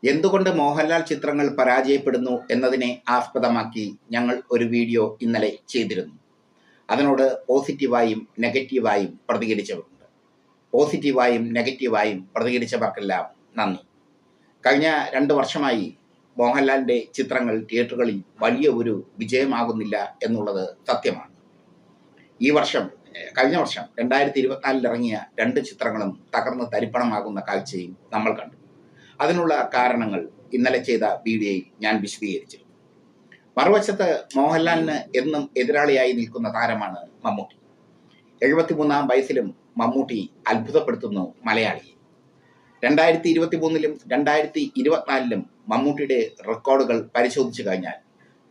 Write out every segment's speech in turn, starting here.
എന്തുകൊണ്ട് മോഹൻലാൽ ചിത്രങ്ങൾ പരാജയപ്പെടുന്നു എന്നതിനെ ആസ്പദമാക്കി ഞങ്ങൾ ഒരു വീഡിയോ ഇന്നലെ ചെയ്തിരുന്നു. അതിനോട് പോസിറ്റീവായും നെഗറ്റീവായും പ്രതികരിച്ചവരുണ്ട്. പോസിറ്റീവായും നെഗറ്റീവായും പ്രതികരിച്ചവർക്കെല്ലാം നന്ദി. കഴിഞ്ഞ 2 വർഷമായി മോഹൻലാലിൻ്റെ ചിത്രങ്ങൾ തിയേറ്ററുകളിൽ വലിയ ഒരു വിജയമാകുന്നില്ല എന്നുള്ളത് സത്യമാണ്. കഴിഞ്ഞ വർഷം 2024 ഇറങ്ങിയ 2 ചിത്രങ്ങളും തകർന്ന് തരിപ്പണമാകുന്ന കാഴ്ചയും നമ്മൾ കണ്ടു. അതിനുള്ള കാരണങ്ങൾ ഇന്നലെ ചെയ്ത വീഡിയോയിൽ ഞാൻ വിശദീകരിച്ചിരുന്നു. മറുവശത്ത് മോഹൻലാലിന് എന്നും എതിരാളിയായി നിൽക്കുന്ന താരമാണ് മമ്മൂട്ടി. 73-ാം വയസ്സിലും മമ്മൂട്ടി അത്ഭുതപ്പെടുത്തുന്നു മലയാളിയെ. 2023-ലും 2024-ലും മമ്മൂട്ടിയുടെ റെക്കോർഡുകൾ പരിശോധിച്ചു കഴിഞ്ഞാൽ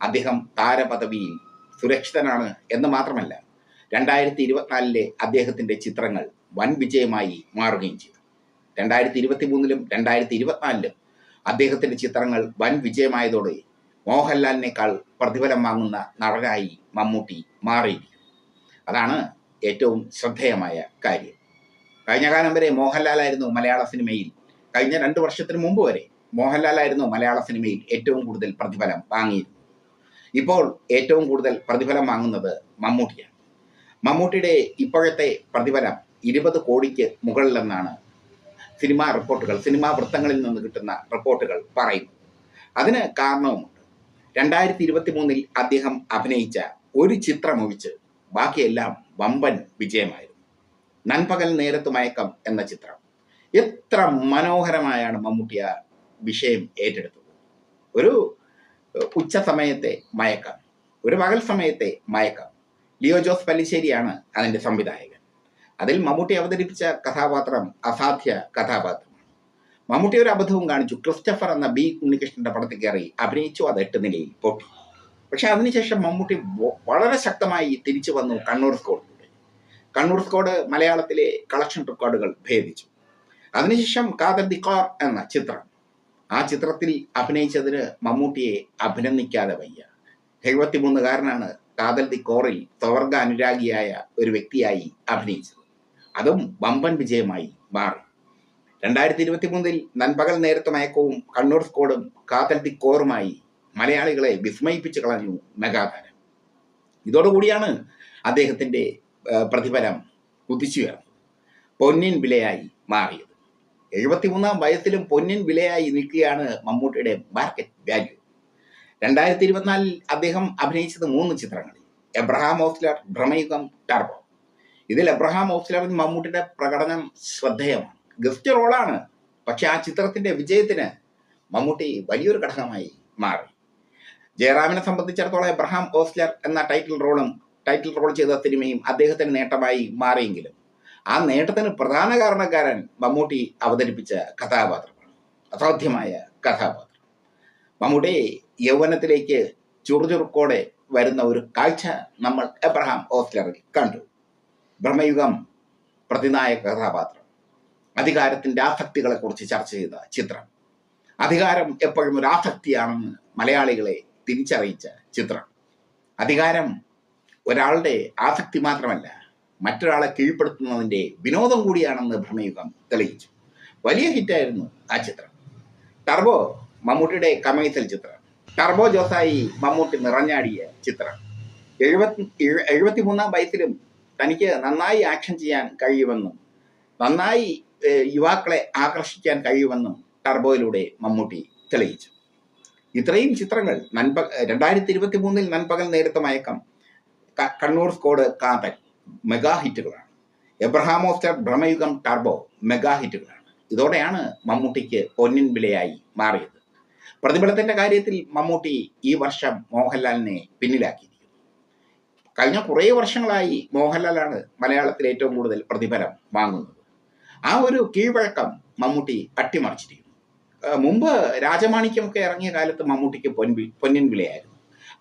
അദ്ദേഹം താരപദവിയിൽ സുരക്ഷിതനാണ് എന്ന് മാത്രമല്ല 2024-ലെ അദ്ദേഹത്തിൻ്റെ ചിത്രങ്ങൾ വൻ വിജയമായി മാറുകയും ചെയ്തു. 2023-ലും 2024-ലും അദ്ദേഹത്തിൻ്റെ ചിത്രങ്ങൾ വൻ വിജയമായതോടെ മോഹൻലാലിനേക്കാൾ പ്രതിഫലം വാങ്ങുന്ന നടനായി മമ്മൂട്ടി മാറിയിരിക്കുന്നു. അതാണ് ഏറ്റവും ശ്രദ്ധേയമായ കാര്യം. കഴിഞ്ഞ കാലം വരെ മോഹൻലാലായിരുന്നു മലയാള സിനിമയിൽ, കഴിഞ്ഞ 2 വർഷത്തിന് മുമ്പ് വരെ മോഹൻലാലായിരുന്നു മലയാള സിനിമയിൽ ഏറ്റവും കൂടുതൽ പ്രതിഫലം വാങ്ങിയിരുന്നു. ഇപ്പോൾ ഏറ്റവും കൂടുതൽ പ്രതിഫലം വാങ്ങുന്നത് മമ്മൂട്ടിയാണ്. മമ്മൂട്ടിയുടെ ഇപ്പോഴത്തെ പ്രതിഫലം 20 കോടിക്ക് മുകളിലെന്നാണ് സിനിമാ വൃത്തങ്ങളിൽ നിന്ന് കിട്ടുന്ന റിപ്പോർട്ടുകൾ പറയുന്നു. അതിന് കാരണവുമുണ്ട്. 2023-ൽ അദ്ദേഹം അഭിനയിച്ച ഒരു ചിത്രമൊഴിച്ച് ബാക്കിയെല്ലാം വമ്പൻ വിജയമായിരുന്നു. നൻപകൽ നേരത്ത് മയക്കം എന്ന ചിത്രം എത്ര മനോഹരമായാണ് മമ്മൂട്ടി ആ വിഷയം ഏറ്റെടുത്തത്. ഒരു ഉച്ച സമയത്തെ മയക്കം, ഒരു പകൽ സമയത്തെ മയക്കം. ലിയോ ജോസ് പല്ലിശ്ശേരിയാണ് അതിൻ്റെ സംവിധായകൻ. അതിൽ മമ്മൂട്ടി അവതരിപ്പിച്ച കഥാപാത്രം അസാധ്യ കഥാപാത്രമാണ്. മമ്മൂട്ടി ഒരു അബദ്ധവും കാണിച്ചു. ക്രിസ്റ്റഫർ എന്ന ബി ഉണ്ണികൃഷ്ണന്റെ പടത്തിൽ കയറി അഭിനയിച്ചു. അത് 8 നിലയിൽ പൊട്ടി. പക്ഷെ അതിനുശേഷം മമ്മൂട്ടി വളരെ ശക്തമായി തിരിച്ചു വന്നു കണ്ണൂർ സ്കോഡിലൂടെ. കണ്ണൂർ സ്കോഡ് മലയാളത്തിലെ കളക്ഷൻ റെക്കോർഡുകൾ ഭേദിച്ചു. അതിനുശേഷം കാതൽ ദി കോർ എന്ന ചിത്രം, ആ ചിത്രത്തിൽ അഭിനയിച്ചതിന് മമ്മൂട്ടിയെ അഭിനന്ദിക്കാതെ വയ്യ. 73-കാരനാണ് കാതൽ ദി കോറിൽ സ്വർഗ അനുരാഗിയായ ഒരു വ്യക്തിയായി അഭിനയിച്ചത്. അതും വമ്പൻ വിജയമായി മാറി. 2023-ൽ നൻപകൽ നേരത്തെ മയക്കവും കണ്ണൂർ സ്കോഡും കാതൽ ദി കോറുമായി മലയാളികളെ വിസ്മയിപ്പിച്ചു കളഞ്ഞു മെഗാതാരം. ഇതോടുകൂടിയാണ് അദ്ദേഹത്തിൻ്റെ പ്രതിഫലം കുതിച്ചുയർന്നത്, പൊന്നിൻ വിലയായി മാറിയത്. 73-ാം വയസ്സിലും പൊന്നിൻ വിലയായി നിൽക്കുകയാണ് മമ്മൂട്ടിയുടെ മാർക്കറ്റ് വാല്യൂ. 2024-ൽ അദ്ദേഹം അഭിനയിച്ചത് 3 ചിത്രങ്ങളിൽ. എബ്രഹാം ഓസ്ലർ, ഭ്രമയുഗം, ടർബോ. ഇതിൽ എബ്രഹാം ഓസ്ലറിന് മമ്മൂട്ടിയുടെ പ്രകടനം ശ്രദ്ധേയമാണ്. ഗസ്റ്റ് റോളാണ്, പക്ഷെ ആ ചിത്രത്തിന്റെ വിജയത്തിന് മമ്മൂട്ടി വലിയൊരു ഘടകമായി മാറി. ജയറാമിനെ സംബന്ധിച്ചിടത്തോളം എബ്രഹാം ഓസ്ലർ എന്ന ടൈറ്റിൽ റോൾ ചെയ്ത സിനിമയും അദ്ദേഹത്തിന് നേട്ടമായി മാറിയെങ്കിലും ആ നേട്ടത്തിന് പ്രധാന കാരണക്കാരൻ മമ്മൂട്ടി അവതരിപ്പിച്ച കഥാപാത്രമാണ്. അസാധ്യമായ കഥാപാത്രം. മമ്മൂട്ടി യൗവനത്തിലേക്ക് ചുറുചുറുക്കോടെ വരുന്ന ഒരു കാഴ്ച നമ്മൾ എബ്രഹാം ഓസ്ലറിൽ കണ്ടു. ഭ്രമയുഗം പ്രതിനായക കഥാപാത്രം. അധികാരത്തിൻ്റെ ആസക്തികളെക്കുറിച്ച് ചർച്ച ചെയ്ത ചിത്രം. അധികാരം എപ്പോഴും ഒരു ആസക്തിയാണെന്ന് മലയാളികളെ തിരിച്ചറിയിച്ച ചിത്രം. അധികാരം ഒരാളുടെ ആസക്തി മാത്രമല്ല, മറ്റൊരാളെ കീഴ്പ്പെടുത്തുന്നതിൻ്റെ വിനോദം കൂടിയാണെന്ന് ഭ്രമയുഗം തെളിയിച്ചു. വലിയ ഹിറ്റായിരുന്നു ആ ചിത്രം. ടർബോ മമ്മൂട്ടിയുടെ കമേഴ്സ്യൽ ചിത്രം. ടർബോ ജോസായി മമ്മൂട്ടി നിറഞ്ഞാടിയ ചിത്രം. 73-ാം വയസ്സിലും തനിക്ക് നന്നായി ആക്ഷൻ ചെയ്യാൻ കഴിയുമെന്നും നന്നായി യുവാക്കളെ ആകർഷിക്കാൻ കഴിയുമെന്നും ടർബോയിലൂടെ മമ്മൂട്ടി തെളിയിച്ചു. ഇത്രയും ചിത്രങ്ങൾ 2023-ൽ നൻപകൽ നേരത്തെ മയക്കം, കണ്ണൂർ സ്കോഡ്, കാതൽ മെഗാ ഹിറ്റുകളാണ്. എബ്രഹാം ഓസ്ലർ, ഭ്രമയുഗം, ടർബോ മെഗാ ഹിറ്റുകളാണ്. ഇതോടെയാണ് മമ്മൂട്ടിക്ക് പൊന്നിൻ വിലയായി മാറിയത്. പ്രതിഫലത്തിന്റെ കാര്യത്തിൽ മമ്മൂട്ടി ഈ വർഷം മോഹൻലാലിനെ പിന്നിലാക്കിയിരിക്കുന്നു. കഴിഞ്ഞ കുറേ വർഷങ്ങളായി മോഹൻലാലാണ് മലയാളത്തിൽ ഏറ്റവും കൂടുതൽ പ്രതിഫലം വാങ്ങുന്നത്. ആ ഒരു കീഴ്വഴക്കം മമ്മൂട്ടി അട്ടിമറിച്ചിരിക്കുന്നു. മുമ്പ് രാജമാണിക്യമൊക്കെ ഇറങ്ങിയ കാലത്ത് മമ്മൂട്ടിക്ക് പൊന്നിൻ വിലയായിരുന്നു.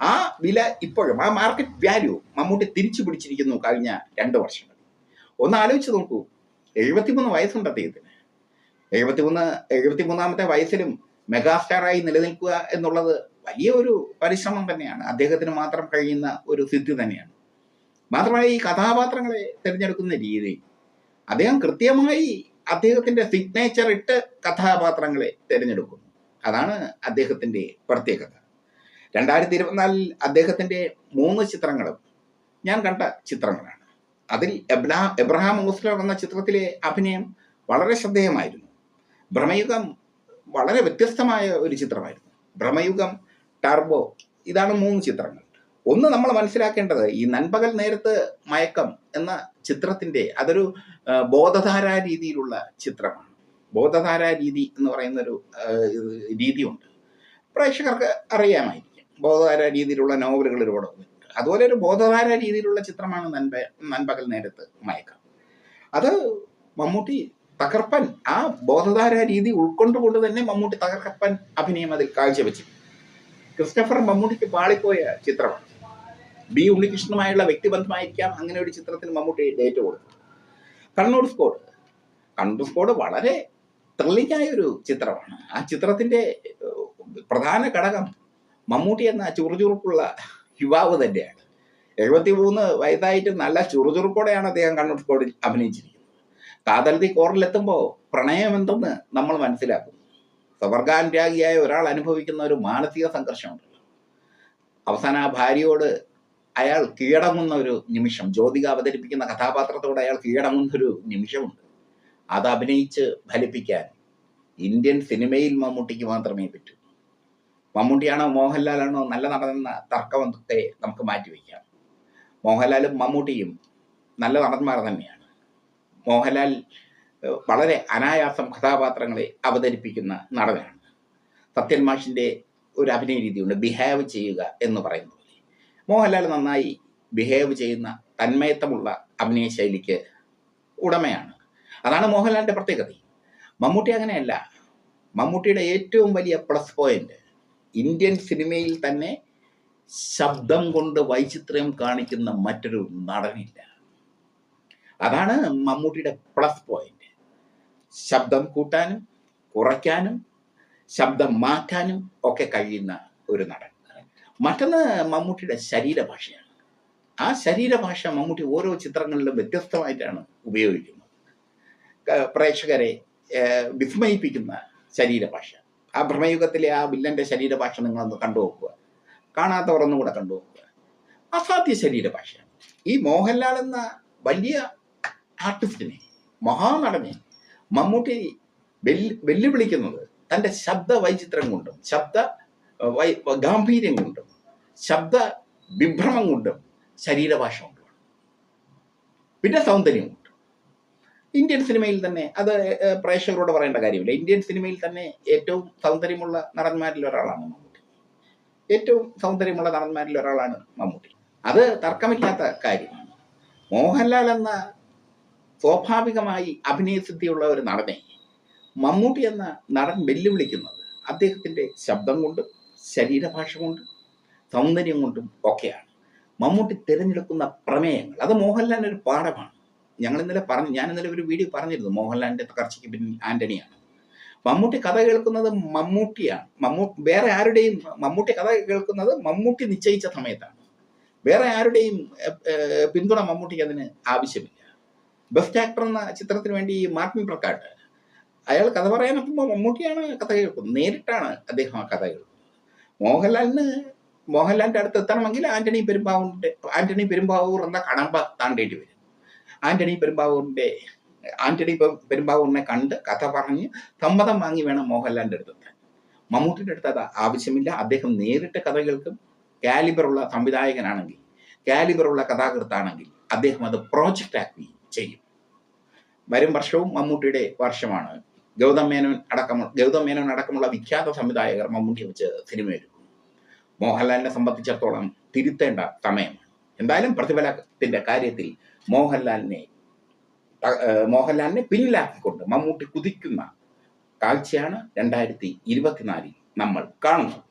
ആ വില ഇപ്പോഴും, ആ മാർക്കറ്റ് വാല്യൂ മമ്മൂട്ടി തിരിച്ചു പിടിച്ചിരിക്കുന്നു കഴിഞ്ഞ 2 വർഷങ്ങളിൽ. ഒന്ന് ആലോചിച്ച് നോക്കൂ. 73 വയസ്സുണ്ട് അദ്ദേഹത്തിന്. 73-ാമത്തെ വയസ്സിലും മെഗാസ്റ്റാറായി നിലനിൽക്കുക എന്നുള്ളത് വലിയ ഒരു പരിശ്രമം തന്നെയാണ്. അദ്ദേഹത്തിന് മാത്രം കഴിയുന്ന ഒരു സിദ്ധി തന്നെയാണ്. മാത്രമല്ല, ഈ കഥാപാത്രങ്ങളെ തിരഞ്ഞെടുക്കുന്ന രീതി, അദ്ദേഹം കൃത്യമായി അദ്ദേഹത്തിന്റെ സിഗ്നേച്ചർ ഇട്ട് കഥാപാത്രങ്ങളെ തിരഞ്ഞെടുക്കുന്നു. അതാണ് അദ്ദേഹത്തിൻ്റെ പ്രത്യേകത. 2024 അദ്ദേഹത്തിൻ്റെ 3 ചിത്രങ്ങളും ഞാൻ കണ്ട ചിത്രങ്ങളാണ്. അതിൽ എബ്രഹാം ഓസ്ലർ എന്ന ചിത്രത്തിലെ അഭിനയം വളരെ ശ്രദ്ധേയമായിരുന്നു. ഭ്രമയുഗം വളരെ വ്യത്യസ്തമായ ഒരു ചിത്രമായിരുന്നു. ഭ്രമയുഗം, ടർബോ, ഇതാണ് 3 ചിത്രങ്ങൾ. ഒന്ന് നമ്മൾ മനസ്സിലാക്കേണ്ടത്, ഈ നൻപകൽ നേരത്ത് മയക്കം എന്ന ചിത്രത്തിൻ്റെ അതൊരു ബോധധാരാ രീതിയിലുള്ള ചിത്രമാണ്. ബോധധാരാ രീതി എന്ന് പറയുന്നൊരു രീതിയുണ്ട്, പ്രേക്ഷകർക്ക് അറിയാമായിരിക്കും. ബോധധാരാ രീതിയിലുള്ള നോവലുകൾ ഒരുപാട്. അതുപോലെ ഒരു ബോധധാരാ രീതിയിലുള്ള ചിത്രമാണ് നൻപകൽ നേരത്ത് മയക്കം. അത് മമ്മൂട്ടി തകർപ്പൻ, ആ ബോധധാരാ രീതി ഉൾക്കൊണ്ടുകൊണ്ട് തന്നെ മമ്മൂട്ടി തകർപ്പൻ അഭിനയം അതിൽ കാഴ്ചവെച്ചു. ക്രിസ്റ്റഫർ മമ്മൂട്ടിക്ക് പാളിപ്പോയ ചിത്രമാണ്. ബി ഉണ്ണികൃഷ്ണനുമായുള്ള വ്യക്തിബന്ധമായിരിക്കാം അങ്ങനെ ഒരു ചിത്രത്തിന് മമ്മൂട്ടി ഡേറ്റ് കൊടുത്തു. കണ്ണൂർ സ്കോഡ് വളരെ ത്രില്ലിംഗ് ആയ ഒരു ചിത്രമാണ്. ആ ചിത്രത്തിന്റെ പ്രധാന ഘടകം മമ്മൂട്ടി എന്ന ചുറുചുറുക്കുള്ള യുവാവ് തന്നെയാണ്. 73 വയസ്സായിട്ട് നല്ല ചുറുചുറുക്കോടെയാണ് അദ്ദേഹം കണ്ണൂർ സ്കോഡിൽ അഭിനയിച്ചിരിക്കുന്നത്. കാതൽതി കോറിലെത്തുമ്പോൾ പ്രണയമെന്തെന്ന് നമ്മൾ മനസ്സിലാക്കുന്നു. സ്വർഗാനുരാഗിയായ ഒരാൾ അനുഭവിക്കുന്ന ഒരു മാനസിക സംഘർഷമുണ്ട്. അവസാന ആ ഭാര്യയോട് അയാൾ കീഴടങ്ങുന്ന ഒരു നിമിഷം, ജ്യോതിക അവതരിപ്പിക്കുന്ന കഥാപാത്രത്തോട് അയാൾ കീഴടങ്ങുന്ന ഒരു നിമിഷമുണ്ട്. അത് അഭിനയിച്ച് ഫലിപ്പിക്കാൻ ഇന്ത്യൻ സിനിമയിൽ മമ്മൂട്ടിക്ക് മാത്രമേ പറ്റൂ. മമ്മൂട്ടിയാണോ മോഹൻലാലാണോ നല്ല നടനെന്ന തർക്കമൊക്കെ നമുക്ക് മാറ്റിവെക്കാം. മോഹൻലാലും മമ്മൂട്ടിയും നല്ല നടന്മാർ തന്നെയാണ്. മോഹൻലാൽ വളരെ അനായാസം കഥാപാത്രങ്ങളെ അവതരിപ്പിക്കുന്ന നടനാണ്. സത്യൻ മാഷിൻ്റെ ഒരു അഭിനയ രീതിയുണ്ട്, ബിഹേവ് ചെയ്യുക എന്ന് പറയുന്നത് പോലെ. മോഹൻലാൽ നന്നായി ബിഹേവ് ചെയ്യുന്ന തന്മയത്വമുള്ള അഭിനയ ശൈലിക്ക് ഉടമയാണ്. അതാണ് മോഹൻലാലിൻ്റെ പ്രത്യേകത. മമ്മൂട്ടി അങ്ങനെയല്ല. മമ്മൂട്ടിയുടെ ഏറ്റവും വലിയ പ്ലസ് പോയിന്റ്, ഇന്ത്യൻ സിനിമയിൽ തന്നെ ശബ്ദം കൊണ്ട് വൈചിത്ര്യം കാണിക്കുന്ന മറ്റൊരു നടനില്ല. അതാണ് മമ്മൂട്ടിയുടെ പ്ലസ് പോയിന്റ്. ശബ്ദം കൂട്ടാനും കുറയ്ക്കാനും ശബ്ദം മാറ്റാനും ഒക്കെ കഴിയുന്ന ഒരു നടൻ. മറ്റൊന്ന് മമ്മൂട്ടിയുടെ ശരീരഭാഷയാണ്. ആ ശരീരഭാഷ മമ്മൂട്ടി ഓരോ ചിത്രങ്ങളിലും വ്യത്യസ്തമായിട്ടാണ് ഉപയോഗിക്കുന്നത്. പ്രേക്ഷകരെ വിസ്മയിപ്പിക്കുന്ന ശരീരഭാഷ. ആ ഭ്രമയുഗത്തിലെ ആ വില്ലന്റെ ശരീരഭാഷ നിങ്ങളൊന്ന് കണ്ടുനോക്കുക, കാണാത്തവർ ഒന്നും കൂടെ കണ്ടുനോക്കുക. അസാധ്യ ശരീരഭാഷയാണ്. ഈ മോഹൻലാൽ എന്ന വലിയ ആർട്ടിസ്റ്റിനെ, മഹാനടനെ മമ്മൂട്ടി വെല്ലുവിളിക്കുന്നത് തൻ്റെ ശബ്ദ വൈചിത്രം കൊണ്ടും ശബ്ദ ഗാംഭീര്യം കൊണ്ടും ശബ്ദ വിഭ്രമം കൊണ്ടും ശരീരഭാഷ കൊണ്ടുമാണ്. പിന്നെ സൗന്ദര്യം കൊണ്ടും. ഇന്ത്യൻ സിനിമയിൽ തന്നെ, അത് പ്രേക്ഷകരോട് പറയേണ്ട കാര്യമില്ല, ഇന്ത്യൻ സിനിമയിൽ തന്നെ ഏറ്റവും സൗന്ദര്യമുള്ള നടന്മാരിൽ ഒരാളാണ് മമ്മൂട്ടി. ഏറ്റവും സൗന്ദര്യമുള്ള നടന്മാരിൽ ഒരാളാണ് മമ്മൂട്ടി. അത് തർക്കമില്ലാത്ത കാര്യമാണ്. മോഹൻലാൽ എന്ന സ്വാഭാവികമായി അഭിനയസിദ്ധിയുള്ള ഒരു നടനെ മമ്മൂട്ടി എന്ന നടൻ വെല്ലുവിളിക്കുന്നത് അദ്ദേഹത്തിൻ്റെ ശബ്ദം കൊണ്ടും ശരീരഭാഷ കൊണ്ടും സൗന്ദര്യം കൊണ്ടും ഒക്കെയാണ്. മമ്മൂട്ടി തിരഞ്ഞെടുക്കുന്ന പ്രമേയങ്ങൾ, അത് മോഹൻലാലിന് ഒരു പാഠമാണ്. ഞാൻ ഇന്നലെ ഒരു വീഡിയോ പറഞ്ഞിരുന്നു, മോഹൻലാലിൻ്റെ തകർച്ചയ്ക്ക് പിന്നിൽ ആന്റണിയാണ്. മമ്മൂട്ടി കഥ കേൾക്കുന്നത് മമ്മൂട്ടിയാണ്. വേറെ ആരുടെയും മമ്മൂട്ടി കഥ കേൾക്കുന്നത് മമ്മൂട്ടി നിശ്ചയിച്ച സമയത്താണ്. വേറെ ആരുടെയും പിന്തുണ മമ്മൂട്ടിക്ക് അതിന് ആവശ്യമില്ല. ബെസ്റ്റ് ആക്ടർ എന്ന ചിത്രത്തിന് വേണ്ടി മാർട്ടിൻ പ്രക്കാട്ട് അയാൾ കഥ പറയാനെത്തുമ്പോൾ മമ്മൂട്ടിയാണ് കഥ കേൾക്കുന്നത്. നേരിട്ടാണ് അദ്ദേഹം ആ കഥ കേൾക്കുന്നത്. മോഹൻലാലിൻ്റെ അടുത്ത് എത്തണമെങ്കിൽ ആന്റണി പെരുമ്പാവൂർ എന്ന കടമ്പ താണ്ടേണ്ടി വരും. ആന്റണി പെരുമ്പാവൂരിനെ കണ്ട് കഥ പറഞ്ഞ് സമ്മതം വാങ്ങി വേണം മോഹൻലാലിൻ്റെ അടുത്ത് എത്താൻ. മമ്മൂട്ടിയുടെ അടുത്ത് അത് ആവശ്യമില്ല. അദ്ദേഹം നേരിട്ട് കഥ കേൾക്കും. കാലിബറുള്ള സംവിധായകനാണെങ്കിൽ, കാലിബറുള്ള കഥാകൃത്താണെങ്കിൽ അദ്ദേഹം അത് പ്രോജക്റ്റ് ആക്കി ചെയ്യും. വരും വർഷവും മമ്മൂട്ടിയുടെ വർഷമാണ്. ഗൗതം മേനോൻ അടക്കമുള്ള വിഖ്യാത സംവിധായകർ മമ്മൂട്ടിയെ വെച്ച് സിനിമയെടുക്കും. മോഹൻലാലിനെ സംബന്ധിച്ചിടത്തോളം തിരുത്തേണ്ട സമയമാണ്. എന്തായാലും പ്രതിഫലത്തിന്റെ കാര്യത്തിൽ മോഹൻലാലിനെ പിന്നിലാക്കിക്കൊണ്ട് മമ്മൂട്ടി കുതിക്കുന്ന കാഴ്ചയാണ് 2024 നമ്മൾ കാണുന്നത്.